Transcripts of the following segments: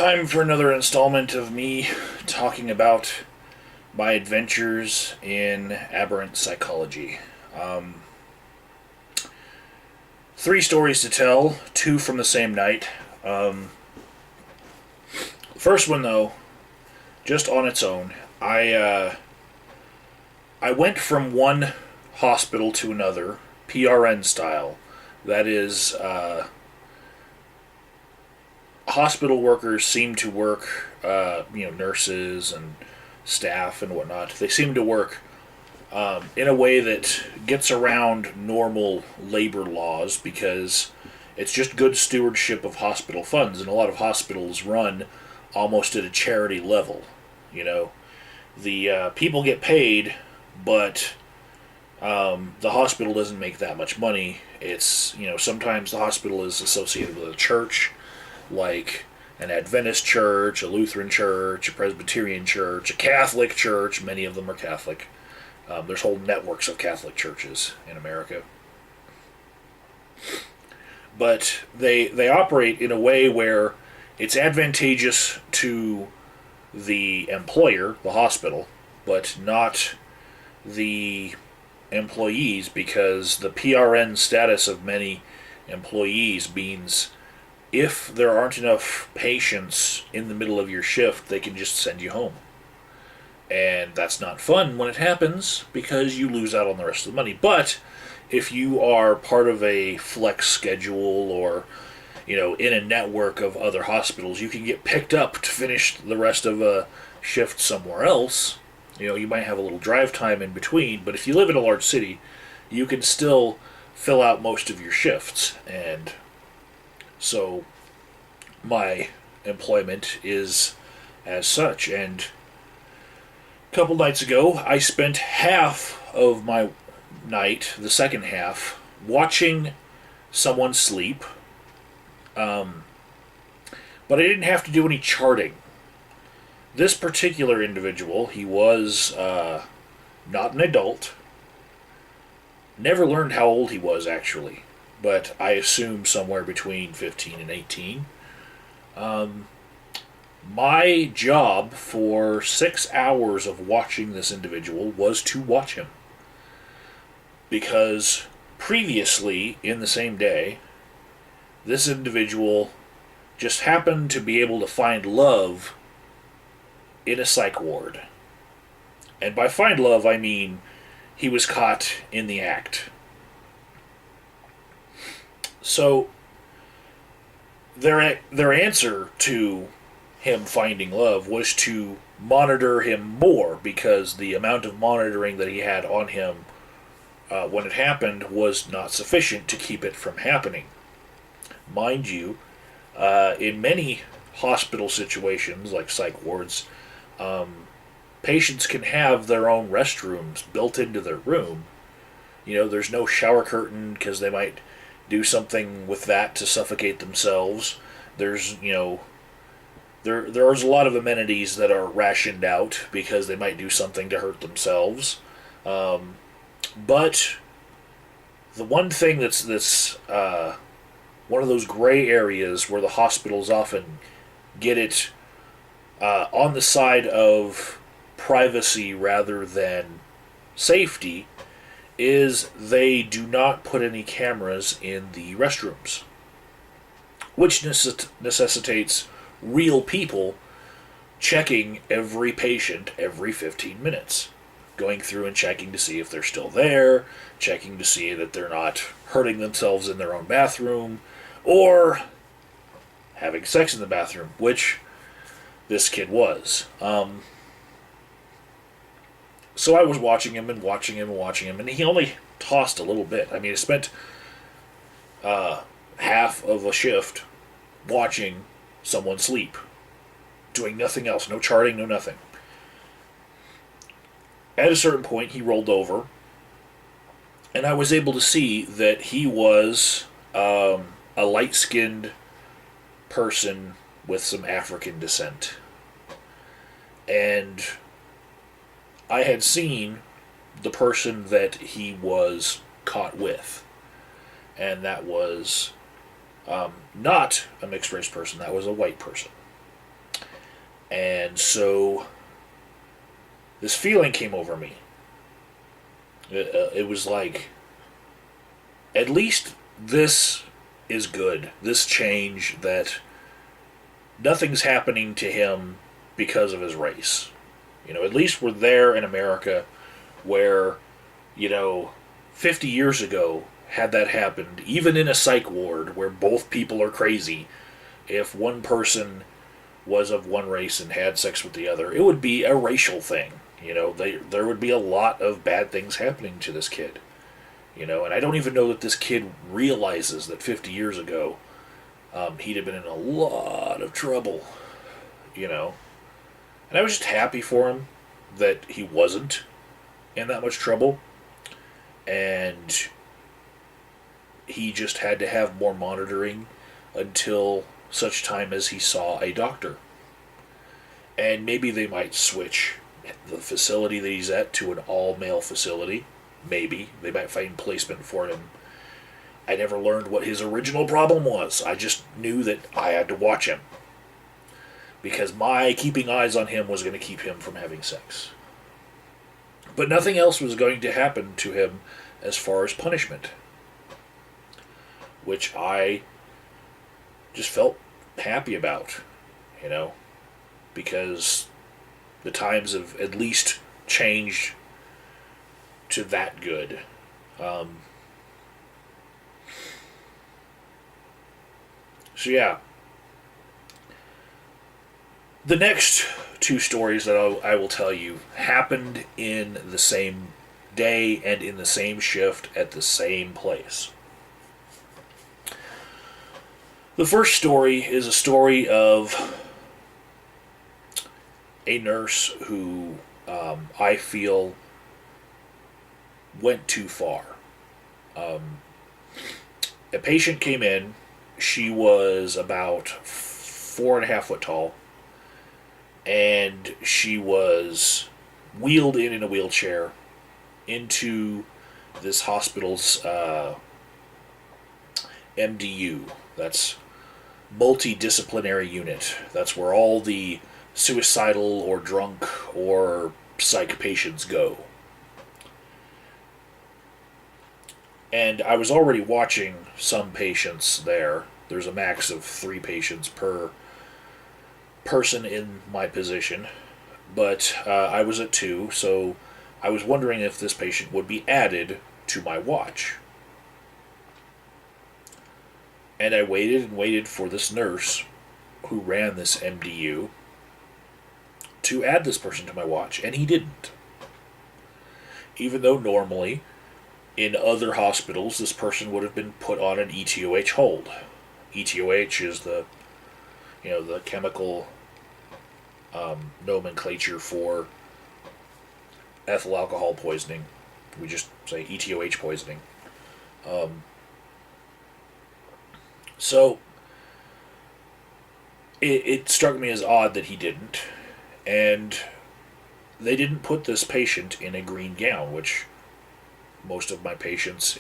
Time for another installment of me talking about my adventures in aberrant psychology. Um, Three stories to tell, two from the same night. The first one, though, just on its own, I went from one hospital to another, PRN style. That is, hospital workers seem to work, nurses and staff and whatnot. They seem to work in a way that gets around normal labor laws because it's just good stewardship of hospital funds, and a lot of hospitals run almost at a charity level. You know, the people get paid, but the hospital doesn't make that much money. It's, sometimes the hospital is associated with a church, like an Adventist church, a Lutheran church, a Presbyterian church, a Catholic church. Many of them are Catholic. There's whole networks of Catholic churches in America. But they operate in a way where it's advantageous to the employer, the hospital, but not the employees, because the PRN status of many employees means if there aren't enough patients in the middle of your shift, they can just send you home. And that's not fun when it happens because you lose out on the rest of the money. But if you are part of a flex schedule or, in a network of other hospitals, you can get picked up to finish the rest of a shift somewhere else. You might have a little drive time in between, but if you live in a large city, you can still fill out most of your shifts. And so my employment is as such. And a couple nights ago, I spent half of my night, the second half, watching someone sleep. But I didn't have to do any charting. This particular individual, he was not an adult. Never learned how old he was, actually, but I assume somewhere between 15 and 18. My job for 6 hours of watching this individual was to watch him. Because previously, in the same day, this individual just happened to be able to find love in a psych ward. And by find love, I mean he was caught in the act. So, their answer to him finding love was to monitor him more, because the amount of monitoring that he had on him when it happened was not sufficient to keep it from happening. Mind you, in many hospital situations, like psych wards, patients can have their own restrooms built into their room. There's no shower curtain because they might do something with that to suffocate themselves. There's, there's a lot of amenities that are rationed out because they might do something to hurt themselves. But the one thing that's one of those gray areas where the hospitals often get it on the side of privacy rather than safety is they do not put any cameras in the restrooms, which necessitates real people checking every patient every 15 minutes, going through and checking to see if they're still there, checking to see that they're not hurting themselves in their own bathroom, or having sex in the bathroom, which this kid was. So I was watching him and watching him and watching him, and he only tossed a little bit. I mean, I spent half of a shift watching someone sleep, doing nothing else, no charting, no nothing. At a certain point, he rolled over, and I was able to see that he was a light-skinned person with some African descent. And I had seen the person that he was caught with, and that was not a mixed-race person, that was a white person. And so this feeling came over me. It was like, at least this is good. This change that nothing's happening to him because of his race. At least we're there in America where, 50 years ago, had that happened, even in a psych ward where both people are crazy, if one person was of one race and had sex with the other, it would be a racial thing. There would be a lot of bad things happening to this kid. And I don't even know that this kid realizes that 50 years ago, he'd have been in a lot of trouble. And I was just happy for him that he wasn't in that much trouble. And he just had to have more monitoring until such time as he saw a doctor. And maybe they might switch the facility that he's at to an all-male facility. Maybe. They might find placement for him. I never learned what his original problem was. I just knew that I had to watch him. Because my keeping eyes on him was going to keep him from having sex. But nothing else was going to happen to him as far as punishment. Which I just felt happy about, because the times have at least changed to that good. So yeah. The next two stories that I will tell you happened in the same day and in the same shift at the same place. The first story is a story of a nurse who I feel went too far. A patient came in. She was about 4.5 foot tall. And she was wheeled in a wheelchair into this hospital's MDU. That's multidisciplinary unit. That's where all the suicidal or drunk or psych patients go. And I was already watching some patients there. There's a max of 3 patients per person in my position, but I was at 2, so I was wondering if this patient would be added to my watch. And I waited and waited for this nurse who ran this MDU to add this person to my watch, and he didn't. Even though normally, in other hospitals, this person would have been put on an ETOH hold. ETOH is the chemical nomenclature for ethyl alcohol poisoning. We just say ETOH poisoning. So it struck me as odd that he didn't, and they didn't put this patient in a green gown, which most of my patients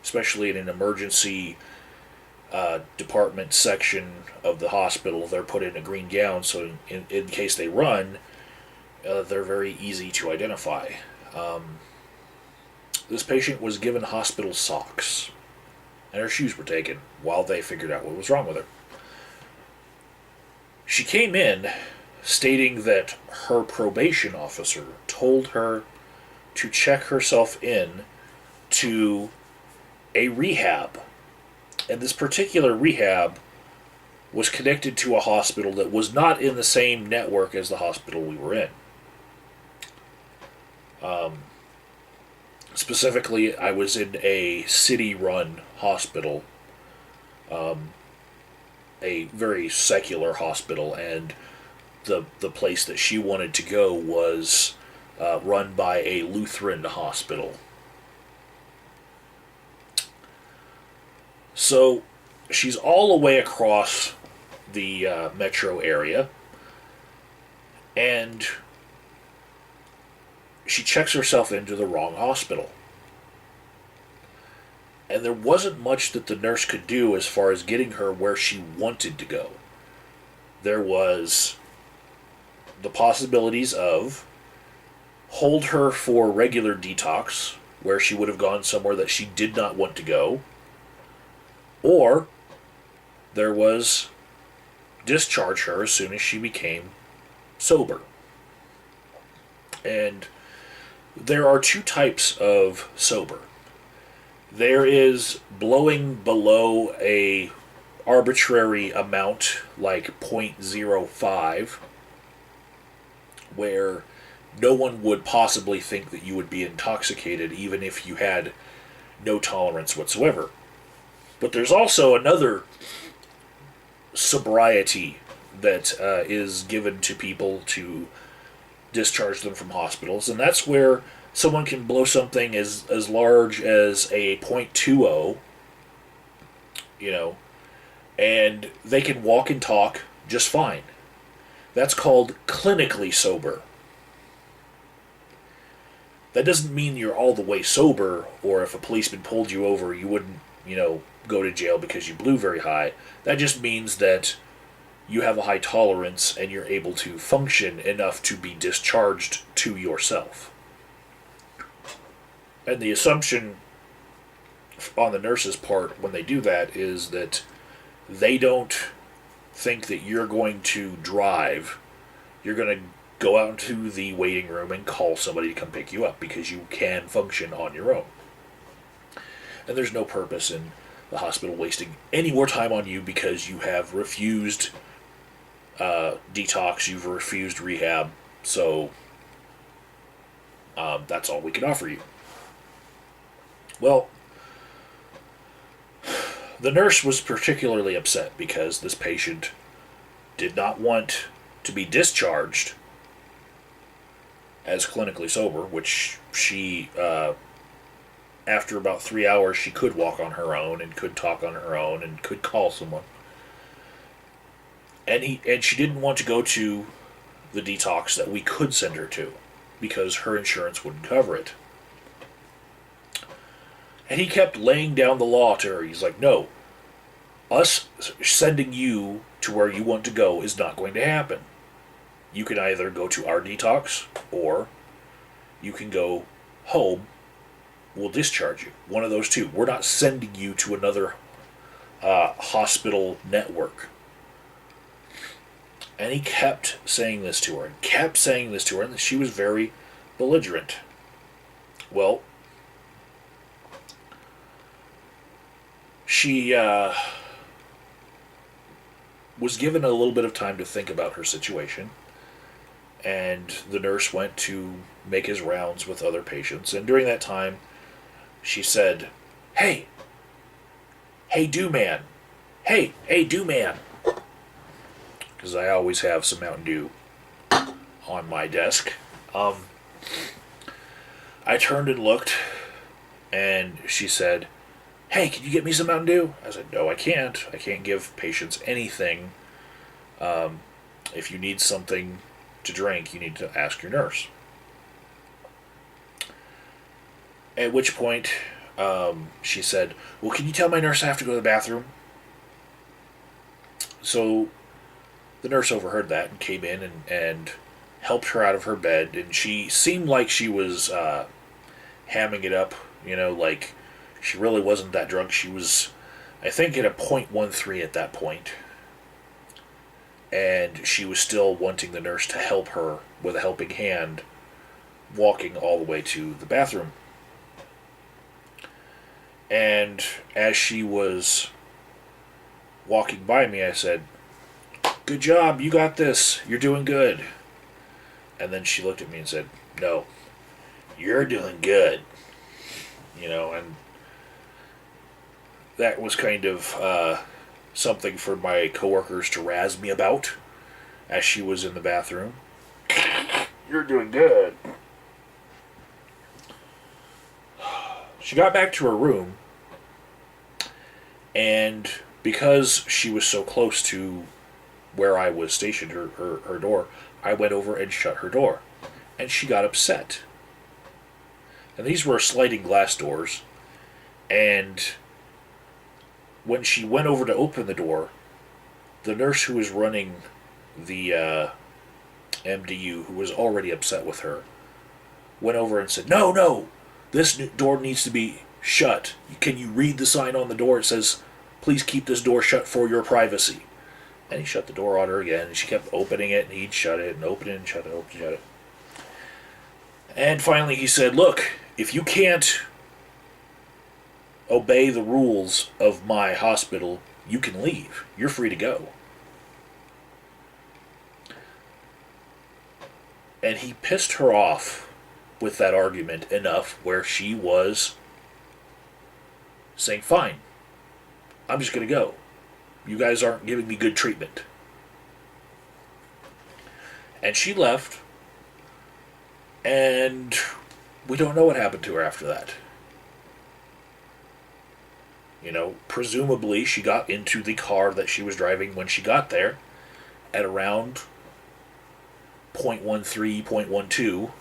especially in an emergency department section of the hospital, they're put in a green gown, so in case they run, they're very easy to identify. This patient was given hospital socks, and her shoes were taken while they figured out what was wrong with her. She came in stating that her probation officer told her to check herself in to a rehab. And this particular rehab was connected to a hospital that was not in the same network as the hospital we were in. Specifically, I was in a city-run hospital, a very secular hospital, and the place that she wanted to go was run by a Lutheran hospital. So she's all the way across the metro area, and she checks herself into the wrong hospital. And there wasn't much that the nurse could do as far as getting her where she wanted to go. there was the possibilities of hold her for regular detox, where she would have gone somewhere that she did not want to go, or there was discharge her as soon as she became sober. And there are two types of sober. There is blowing below a arbitrary amount like 0.05, where no one would possibly think that you would be intoxicated even if you had no tolerance whatsoever. But there's also another sobriety that is given to people to discharge them from hospitals, and that's where someone can blow something as large as a 0.20, and they can walk and talk just fine. That's called clinically sober. That doesn't mean you're all the way sober, or if a policeman pulled you over, you wouldn't, go to jail because you blew very high. That just means that you have a high tolerance and you're able to function enough to be discharged to yourself. And the assumption on the nurse's part when they do that is that they don't think that you're going to drive. You're going to go out into the waiting room and call somebody to come pick you up because you can function on your own. And there's no purpose in the hospital wasting any more time on you because you have refused detox, you've refused rehab, so that's all we can offer you. Well, the nurse was particularly upset because this patient did not want to be discharged as clinically sober, which she, after about 3 hours, she could walk on her own and could talk on her own and could call someone. And she didn't want to go to the detox that we could send her to because her insurance wouldn't cover it. And he kept laying down the law to her. He's like, no, us sending you to where you want to go is not going to happen. You can either go to our detox or you can go home. We'll discharge you. One of those two. We're not sending you to another hospital network. And he kept saying this to her, and she was very belligerent. Well, she was given a little bit of time to think about her situation, and the nurse went to make his rounds with other patients, and during that time, she said, Hey, do man. Hey, do man. Because I always have some Mountain Dew on my desk. I turned and looked, and she said, Hey, can you get me some Mountain Dew? I said, no, I can't. I can't give patients anything. If you need something to drink, you need to ask your nurse. At which point, she said, well, can you tell my nurse I have to go to the bathroom? So the nurse overheard that and came in and helped her out of her bed. And she seemed like she was hamming it up, like she really wasn't that drunk. She was, I think, at a 0.13 at that point. And she was still wanting the nurse to help her with a helping hand, walking all the way to the bathroom. And as she was walking by me, I said, good job, you got this, you're doing good. And then she looked at me and said, no, you're doing good. And that was kind of something for my coworkers to razz me about as she was in the bathroom. You're doing good. She got back to her room, and because she was so close to where I was stationed, her door, I went over and shut her door. And she got upset. And these were sliding glass doors, and when she went over to open the door, the nurse who was running the MDU, who was already upset with her, went over and said, "No, no, this door needs to be shut. Can you read the sign on the door? It says, 'Please keep this door shut for your privacy.'" And he shut the door on her again, and she kept opening it, and he'd shut it, and open it, and shut it, open it, shut it. And finally he said, "Look, if you can't obey the rules of my hospital, you can leave. You're free to go." And he pissed her off with that argument enough where she was saying, "Fine, I'm just going to go. You guys aren't giving me good treatment." And she left, and we don't know what happened to her after that. Presumably she got into the car that she was driving when she got there at around 0.13, 0.12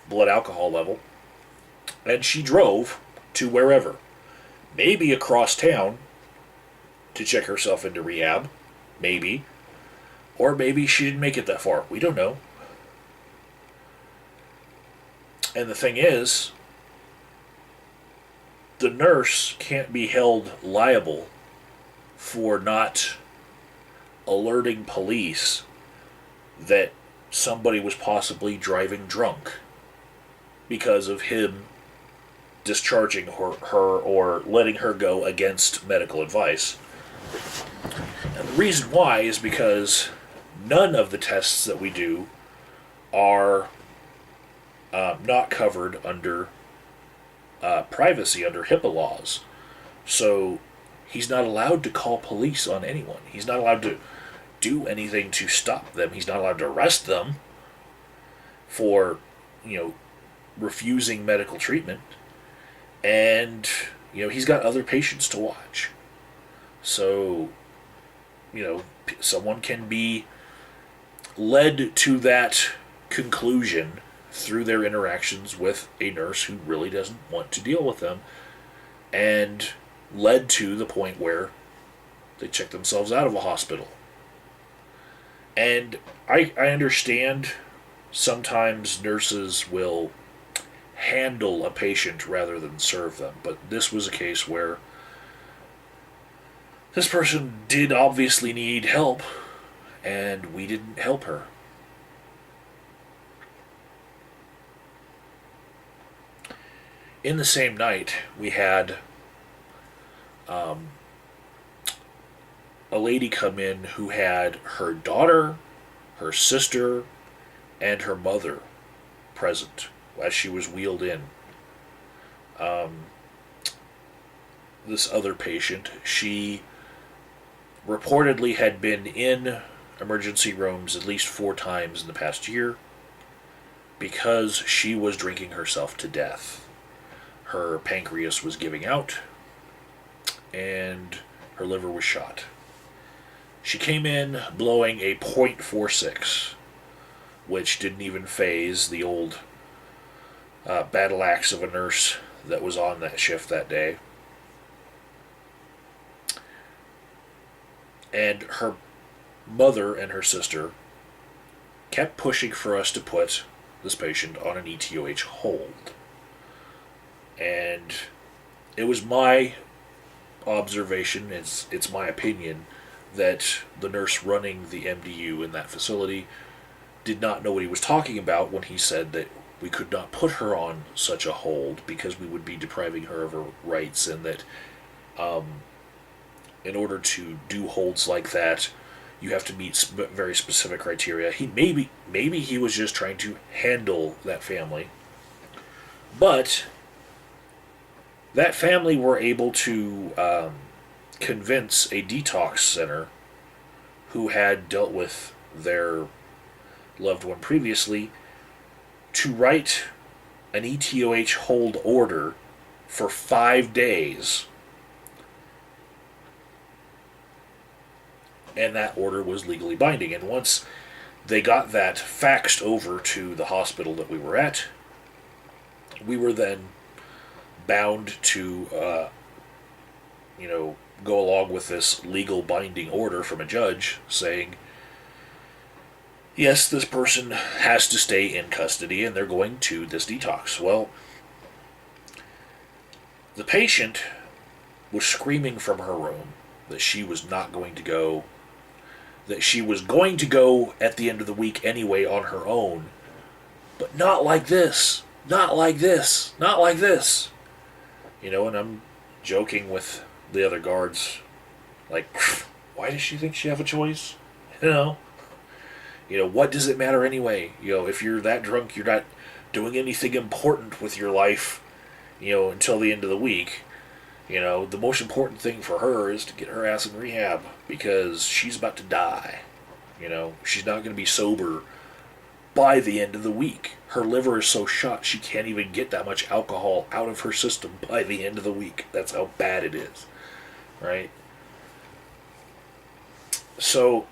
blood alcohol level, and she drove to wherever. Maybe across town to check herself into rehab. Maybe. Or maybe she didn't make it that far. We don't know. And the thing is, the nurse can't be held liable for not alerting police that somebody was possibly driving drunk because of him discharging her or letting her go against medical advice. And the reason why is because none of the tests that we do are not covered under privacy, under HIPAA laws. So he's not allowed to call police on anyone. He's not allowed to do anything to stop them. He's not allowed to arrest them for, refusing medical treatment. And, he's got other patients to watch. So, someone can be led to that conclusion through their interactions with a nurse who really doesn't want to deal with them, and led to the point where they check themselves out of a hospital. And I understand sometimes nurses will handle a patient rather than serve them, but this was a case where this person did obviously need help, and we didn't help her. In the same night, we had a lady come in who had her daughter, her sister, and her mother present as she was wheeled in. This other patient, she reportedly had been in emergency rooms at least 4 times in the past year because she was drinking herself to death. Her pancreas was giving out, and her liver was shot. She came in blowing a .46, which didn't even faze the old battle axe of a nurse that was on that shift that day. And her mother and her sister kept pushing for us to put this patient on an ETOH hold. And it was my observation, it's my opinion, that the nurse running the MDU in that facility did not know what he was talking about when he said that we could not put her on such a hold because we would be depriving her of her rights, and that in order to do holds like that, you have to meet very specific criteria. Maybe he was just trying to handle that family, but that family were able to convince a detox center who had dealt with their loved one previously to write an ETOH hold order for 5 days. And that order was legally binding. And once they got that faxed over to the hospital that we were at, we were then bound to, go along with this legal binding order from a judge saying, Yes, this person has to stay in custody and they're going to this detox. Well, the patient was screaming from her room that she was not going to go, that she was going to go at the end of the week anyway on her own, but not like this, not like this, not like this. And I'm joking with the other guards, like, why does she think she have a choice? You know, what does it matter anyway? If you're that drunk, you're not doing anything important with your life, until the end of the week. The most important thing for her is to get her ass in rehab because she's about to die. She's not going to be sober by the end of the week. Her liver is so shot she can't even get that much alcohol out of her system by the end of the week. That's how bad it is, right? So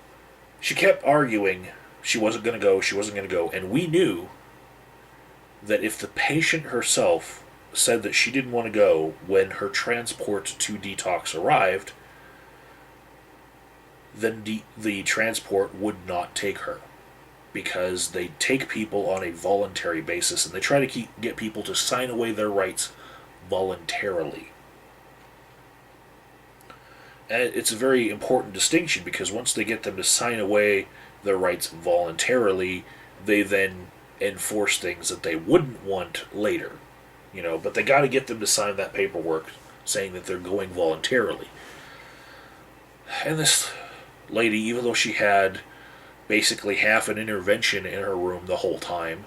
she kept arguing she wasn't going to go, she wasn't going to go, and we knew that if the patient herself said that she didn't want to go when her transport to detox arrived, then the transport would not take her, because they take people on a voluntary basis and they try to get people to sign away their rights voluntarily. And it's a very important distinction, because once they get them to sign away their rights voluntarily, they then enforce things that they wouldn't want later. But they got to get them to sign that paperwork saying that they're going voluntarily. And this lady, even though she had basically half an intervention in her room the whole time,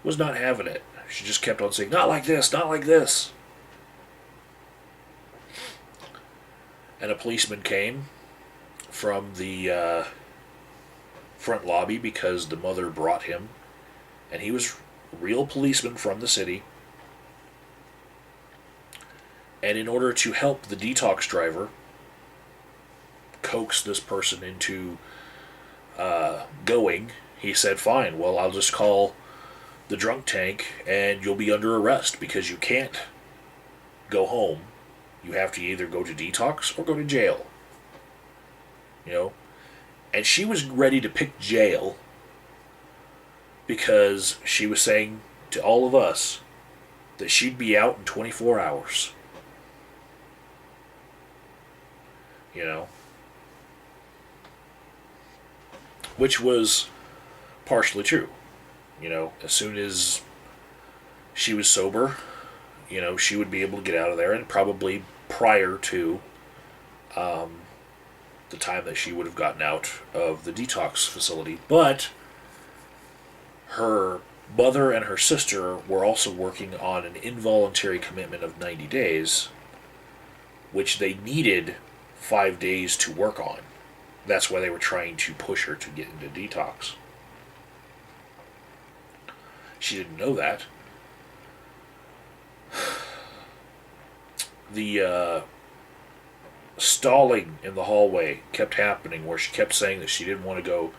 was not having it. She just kept on saying, not like this, not like this. And a policeman came from the front lobby because the mother brought him. And he was a real policeman from the city. And in order to help the detox driver coax this person into going, he said, fine, well, I'll just call the drunk tank and you'll be under arrest because you can't go home. You have to either go to detox or go to jail. And she was ready to pick jail because she was saying to all of us that she'd be out in 24 hours. Which was partially true. As soon as she was sober, she would be able to get out of there, and probably prior to the time that she would have gotten out of the detox facility. But her mother and her sister were also working on an involuntary commitment of 90 days, which they needed 5 days to work on. That's why they were trying to push her to get into detox. She didn't know that. The stalling in the hallway kept happening, where she kept saying that she didn't want to go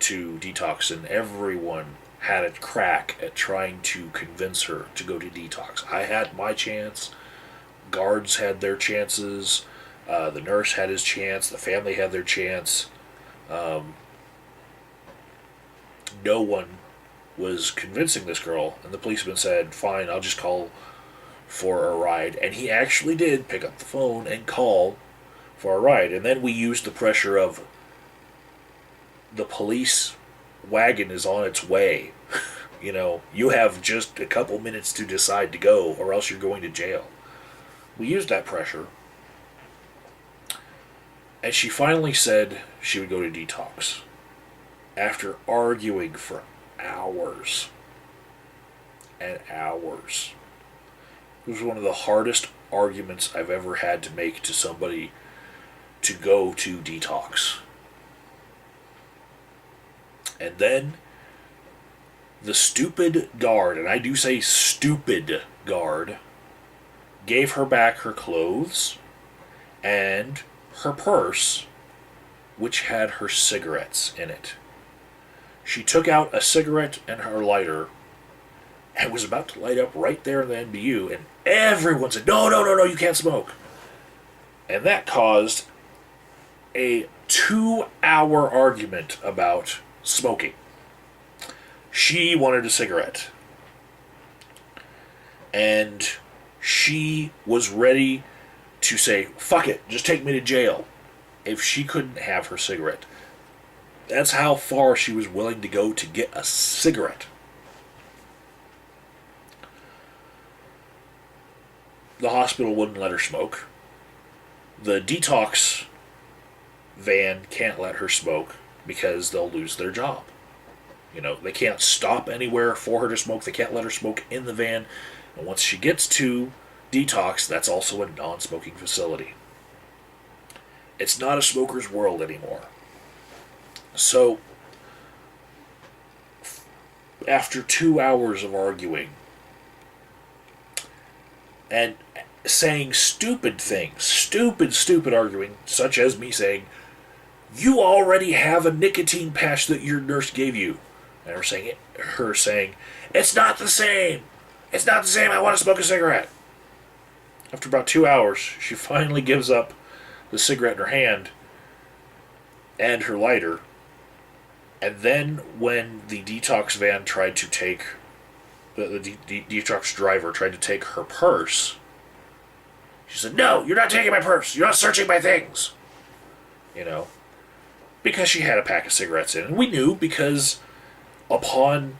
to detox, and everyone had a crack at trying to convince her to go to detox. I had my chance. Guards had their chances. The nurse had his chance. The family had their chance. No one was convincing this girl, and the policeman said, fine, I'll just call for a ride. And he actually did pick up the phone and call for a ride. And then we used the pressure of the police wagon is on its way. You have just a couple minutes to decide to go, or else you're going to jail. We used that pressure. And she finally said she would go to detox. After arguing for hours and hours. It was one of the hardest arguments I've ever had to make to somebody to go to detox. And then the stupid guard, and I do say stupid guard, gave her back her clothes and her purse, which had her cigarettes in it. She took out a cigarette and her lighter and was about to light up right there in the NBU, and everyone said, no, no, no, no, you can't smoke. And that caused a 2-hour argument about smoking. She wanted a cigarette. And she was ready to say, fuck it, just take me to jail, if she couldn't have her cigarette. That's how far she was willing to go to get a cigarette. The hospital wouldn't let her smoke. The detox van can't let her smoke because they'll lose their job. You know, they can't stop anywhere for her to smoke. They can't let her smoke in the van. And once she gets to detox, that's also a non-smoking facility. It's not a smoker's world anymore. So, after 2 hours of arguing and saying stupid things, stupid arguing, such as me saying, you already have a nicotine patch that your nurse gave you. And her saying, it's not the same. It's not the same. I want to smoke a cigarette. After about 2 hours, she finally gives up the cigarette in her hand and her lighter. And then when the detox van tried to take, the detox driver tried to take her purse, she said, no, you're not taking my purse. You're not searching my things. You know, because she had a pack of cigarettes in. And we knew because upon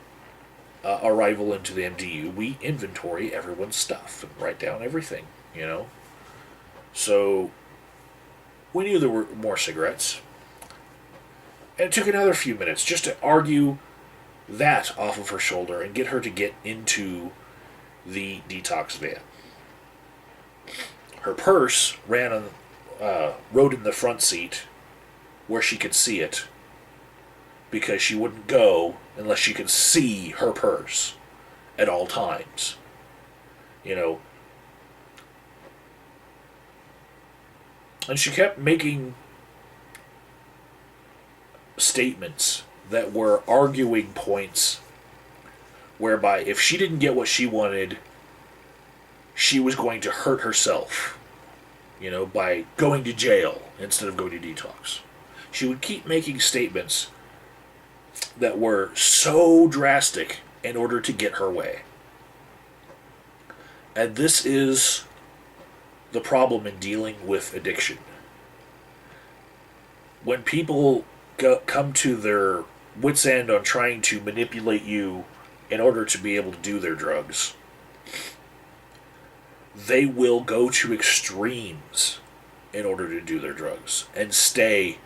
arrival into the MDU, we inventory everyone's stuff and write down everything, you know. So we knew there were more cigarettes. And it took another few minutes just to argue that off of her shoulder and get her to get into the detox van. Her purse rode in the front seat where she could see it, because she wouldn't go unless she could see her purse at all times. You know. And she kept making statements that were arguing points whereby if she didn't get what she wanted, she was going to hurt herself, you know, by going to jail instead of going to detox. She would keep making statements that were so drastic in order to get her way. And this is the problem in dealing with addiction. When people come to their wits' end on trying to manipulate you in order to be able to do their drugs, they will go to extremes in order to do their drugs and stay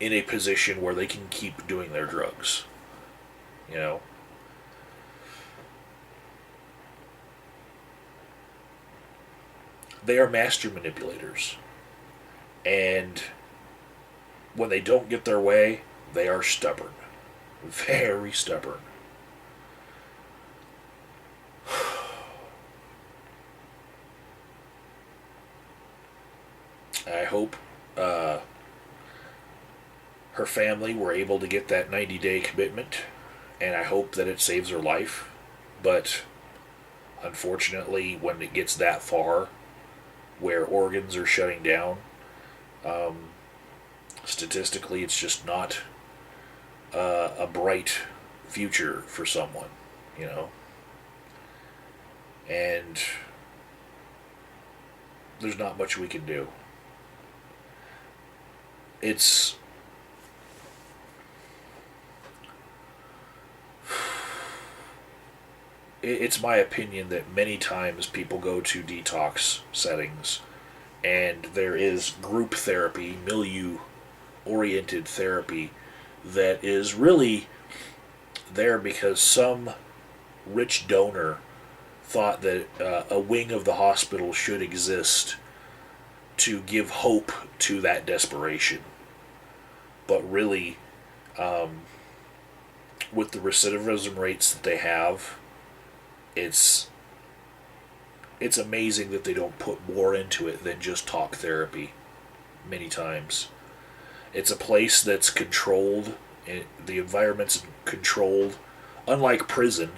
in a position where they can keep doing their drugs. You know? They are master manipulators. And when they don't get their way, they are stubborn. Very stubborn. I hope her family were able to get that 90-day commitment, and I hope that it saves her life. But unfortunately, when it gets that far, where organs are shutting down, statistically, it's just not a bright future for someone, you know. And there's not much we can do. It's my opinion that many times people go to detox settings and there is group therapy, milieu-oriented therapy that is really there because some rich donor thought that a wing of the hospital should exist to give hope to that desperation. But really, with the recidivism rates that they have, it's amazing that they don't put more into it than just talk therapy many times. It's a place that's controlled, the environment's controlled, unlike prison,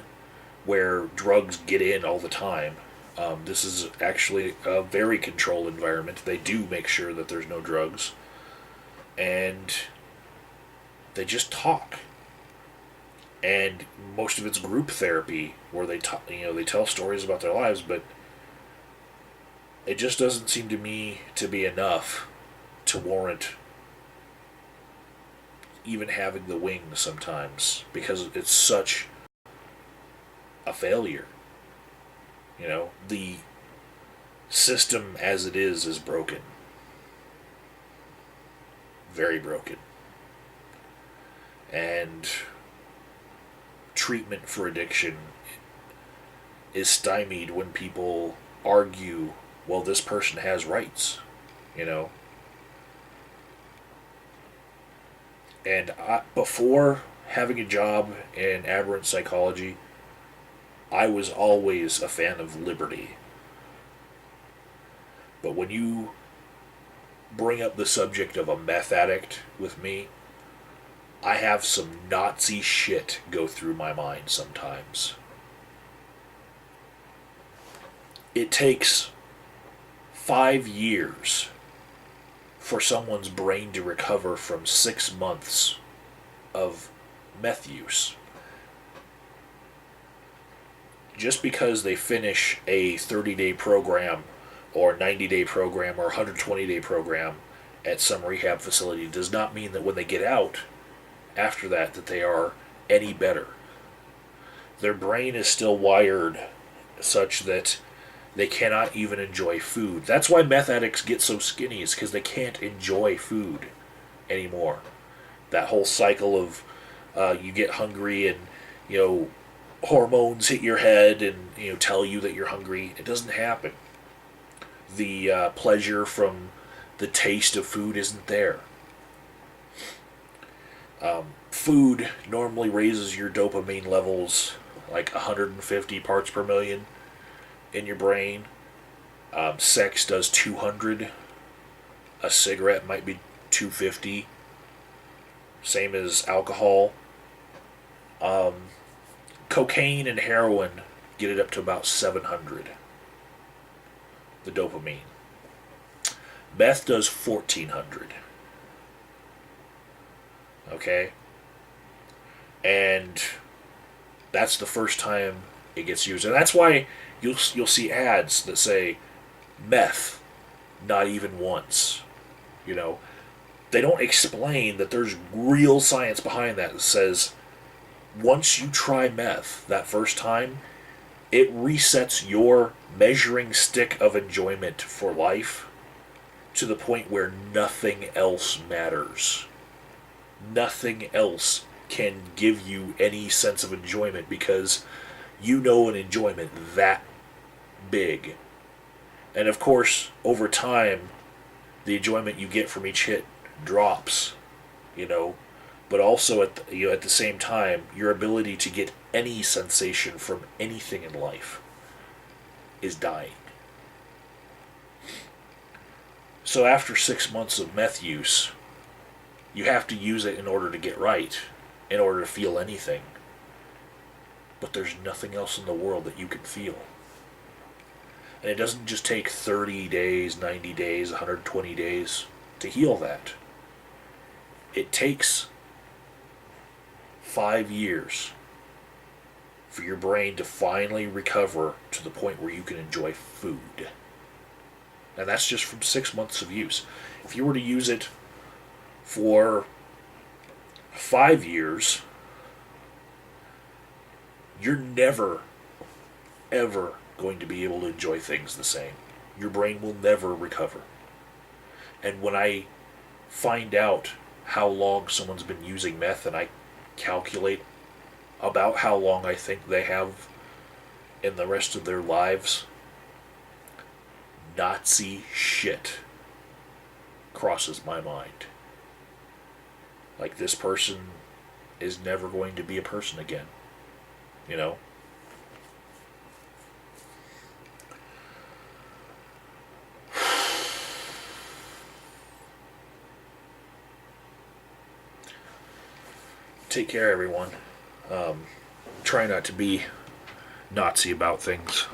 where drugs get in all the time. This is actually a very controlled environment. They do make sure that there's no drugs. And they just talk. and most of it's group therapy where they tell stories about their lives, but it just doesn't seem to me to be enough to warrant even having the wings sometimes, because it's such a failure. The system as it is broken. Very broken. And treatment for addiction is stymied when people argue, well, this person has rights, you know? And before having a job in aberrant psychology, I was always a fan of liberty. But when you bring up the subject of a meth addict with me, I have some Nazi shit go through my mind sometimes. It takes 5 years for someone's brain to recover from 6 months of meth use. Just because they finish a 30-day program or 90-day program or 120-day program at some rehab facility does not mean that when they get out after that they are any better. Their brain is still wired such that they cannot even enjoy food. That's why meth addicts get so skinny, is because they can't enjoy food anymore. That whole cycle of you get hungry and, hormones hit your head and, tell you that you're hungry. It doesn't happen. The pleasure from the taste of food isn't there. Food normally raises your dopamine levels like 150 parts per million in your brain. Sex does 200. A cigarette might be 250. Same as alcohol. Cocaine and heroin get it up to about 700. The dopamine. Meth does 1400. Okay? And that's the first time it gets used. And that's why you'll see ads that say meth, not even once. They don't explain that there's real science behind that says once you try meth that first time, it resets your measuring stick of enjoyment for life to the point where nothing else matters. Nothing else can give you any sense of enjoyment because an enjoyment that big. And of course, over time, the enjoyment you get from each hit drops, but also at the same time, your ability to get any sensation from anything in life is dying. So after 6 months of meth use, you have to use it in order to get right, in order to feel anything. But there's nothing else in the world that you can feel. And it doesn't just take 30 days, 90 days, 120 days to heal that. It takes 5 years for your brain to finally recover to the point where you can enjoy food. And that's just from 6 months of use. If you were to use it for 5 years, you're never, ever going to be able to enjoy things the same. Your brain will never recover. And when I find out how long someone's been using meth and I calculate about how long I think they have in the rest of their lives, Nazi shit crosses my mind. Like, this person is never going to be a person again. Take care, everyone. Try not to be Nazi about things.